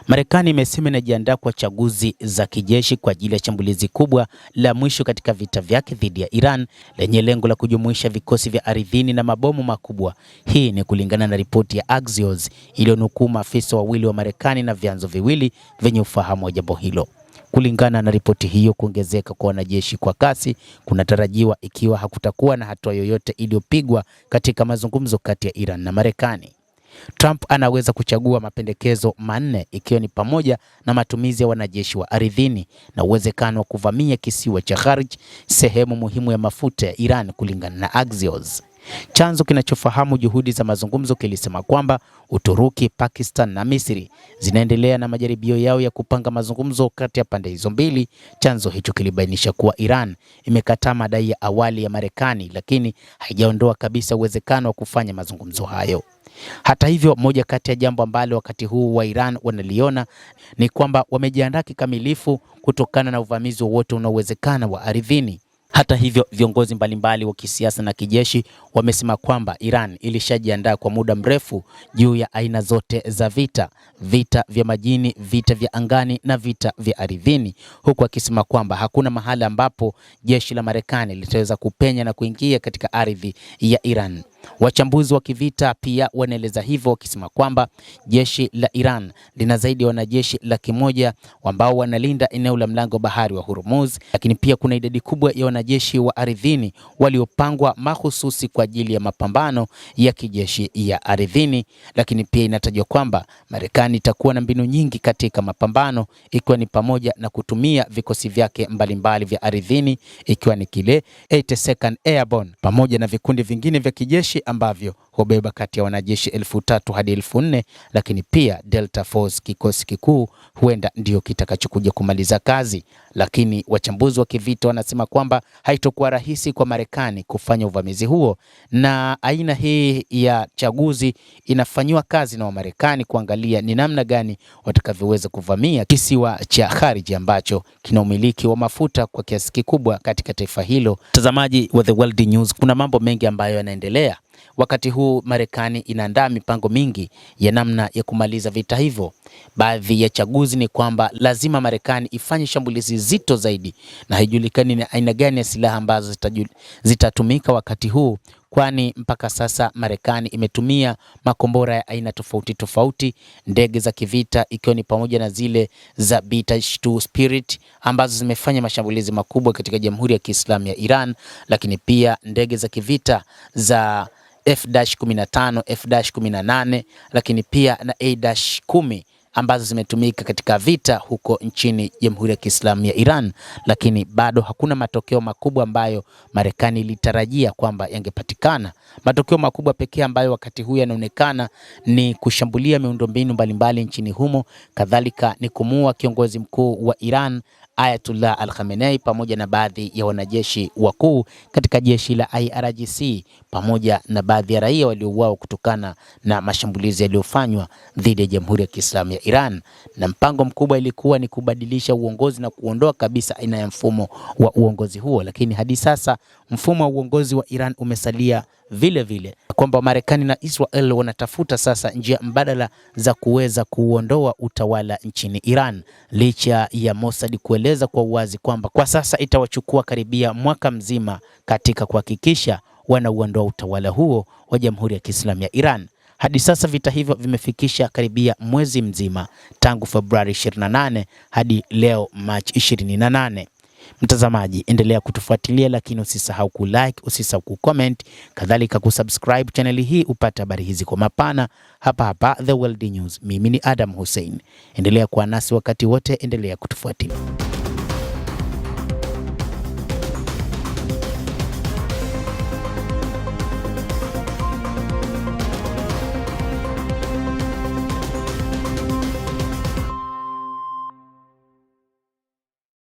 Marekani imesema inajiandaa kwa chaguzi za kijeshi kwa ajili ya shambulizi kubwa la mwisho katika vita vyake dhidi ya Iran lenye lengo la kujumuisha vikosi vya ardhini na mabomu makubwa. Hii ni kulingana na ripoti ya Axios iliyonukuu maafisa wawili wa Marekani na vyanzo viwili vyenye ufahamu wa jambo hilo. Kulingana na ripoti hiyo, kuongezeka kwa wanajeshi kwa kasi kunatarajiwa ikiwa hakutakuwa na hatua yoyote iliyopigwa katika mazungumzo kati ya Iran na Marekani. Trump anaweza kuchagua mapendekezo manne ikiwa ni pamoja na matumizi ya wanajeshi wa ardhini na uwezekano wa kuvamia kisiwa cha Kharj, sehemu muhimu ya mafuta ya Iran, kulingana na Axios. Chanzo kinachofahamu juhudi za mazungumzo kilisema kwamba Uturuki, Pakistan na Misri zinaendelea na majaribio yao ya kupanga mazungumzo kati ya pande hizo mbili. Chanzo hicho kilibainisha kuwa Iran imekataa madai ya awali ya Marekani, lakini haijaondoa kabisa uwezekano wa kufanya mazungumzo hayo. Hata hivyo, moja kati ya jambo ambalo wakati huu wa Iran wanaliona ni kwamba wamejiandaa kikamilifu kutokana na uvamizi wowote unaowezekana wa ardhini. Hata hivyo, viongozi mbalimbali wa kisiasa na kijeshi wamesema kwamba Iran ilishajiandaa kwa muda mrefu juu ya aina zote za vita, vita vya majini, vita vya angani na vita vya ardhini, huku akisema kwamba hakuna mahali ambapo jeshi la Marekani litaweza kupenya na kuingia katika ardhi ya Iran. Wachambuzi wa kivita pia wanaeleza hivyo, wakisema kwamba jeshi la Iran lina zaidi ya wanajeshi 100,000 ambao wanalinda eneo la mlango bahari wa Hormuz, lakini pia kuna idadi kubwa ya wanajeshi wa ardhini waliopangwa mahususi kwa ajili ya mapambano ya kijeshi ya ardhini. Lakini pia inatajwa kwamba Marekani itakuwa na mbinu nyingi katika mapambano, ikiwa ni pamoja na kutumia vikosi vyake mbalimbali vya ardhini, ikiwa ni kile 82nd Airborne pamoja na vikundi vingine vya kijeshi ambavyo hubeba kati ya wanajeshi 3,000 hadi 4,000, lakini pia Delta Force, kikosi kikuu, huenda ndio kitakachokuja kumaliza kazi. Lakini wachambuzi wa kivita wanasema kwamba haitokuwa rahisi kwa Marekani kufanya uvamizi huo, na aina hii ya chaguzi inafanywa kazi na Wamarekani kuangalia ni namna gani watakavyoweza kuvamia kisiwa cha Kharj ambacho kina umiliki wa mafuta kwa kiasi kikubwa katika taifa hilo. Mtazamaji wa The World News, kuna mambo mengi ambayo yanaendelea. Wakati huu Marekani inaandaa mipango mingi ya namna ya kumaliza vita hivyo. Baadhi ya chaguzi ni kwamba lazima Marekani ifanye shambulizi zito zaidi, na haijulikani ni aina gani ya silaha ambazo zitatumika wakati huu, kwani mpaka sasa Marekani imetumia makombora ya aina tofauti tofauti, ndege za kivita ikiwa ni pamoja na zile za B-2 Spirit ambazo zimefanya mashambulizi makubwa katika Jamhuri ya Kiislamu ya Iran, lakini pia ndege za kivita za F-15, F-18, lakini pia na A-10 ambazo zimetumika katika vita huko nchini Jamhuri ya Kiislamu ya Iran, lakini bado hakuna matokeo makubwa ambayo Marekani ilitarajia kwamba yangepatikana. Matokeo makubwa pekee ambayo wakati huu yanaonekana ni kushambulia miundombinu mbalimbali nchini humo, kadhalika ni kumuua kiongozi mkuu wa Iran Ayatollah Al-Khamenei pamoja na baadhi ya wanajeshi wakuu katika jeshi la IRGC pamoja na baadhi ya raia waliouawa kutokana na mashambulizi yaliyofanywa dhidi ya Jamhuri ya Kiislamu ya Iran. Na mpango mkubwa ilikuwa ni kubadilisha uongozi na kuondoa kabisa aina ya mfumo wa uongozi huo, lakini hadi sasa mfumo wa uongozi wa Iran umesalia vile vile, kwamba Marekani na Israel wanatafuta sasa njia mbadala za kuweza kuondoa utawala nchini Iran, licha ya Mossad kueleza kwa uwazi kwamba kwa sasa itawachukua karibia mwaka mzima katika kuhakikisha wanauondoa utawala huo wa Jamhuri ya Kiislamu ya Iran. Hadi sasa vita hivyo vimefikisha karibia mwezi mzima tangu Februari 28 hadi leo Machi 28. Mtazamaji, endelea kutufuatilia, lakini usisahau kulike, usisahau kucomment, kadhalika kusubscribe channel hii upate habari hizi kwa mapana hapa The World News. Mimi ni Adam Hussein. Endelea kuwa nasi wakati wote, endelea kutufuatilia.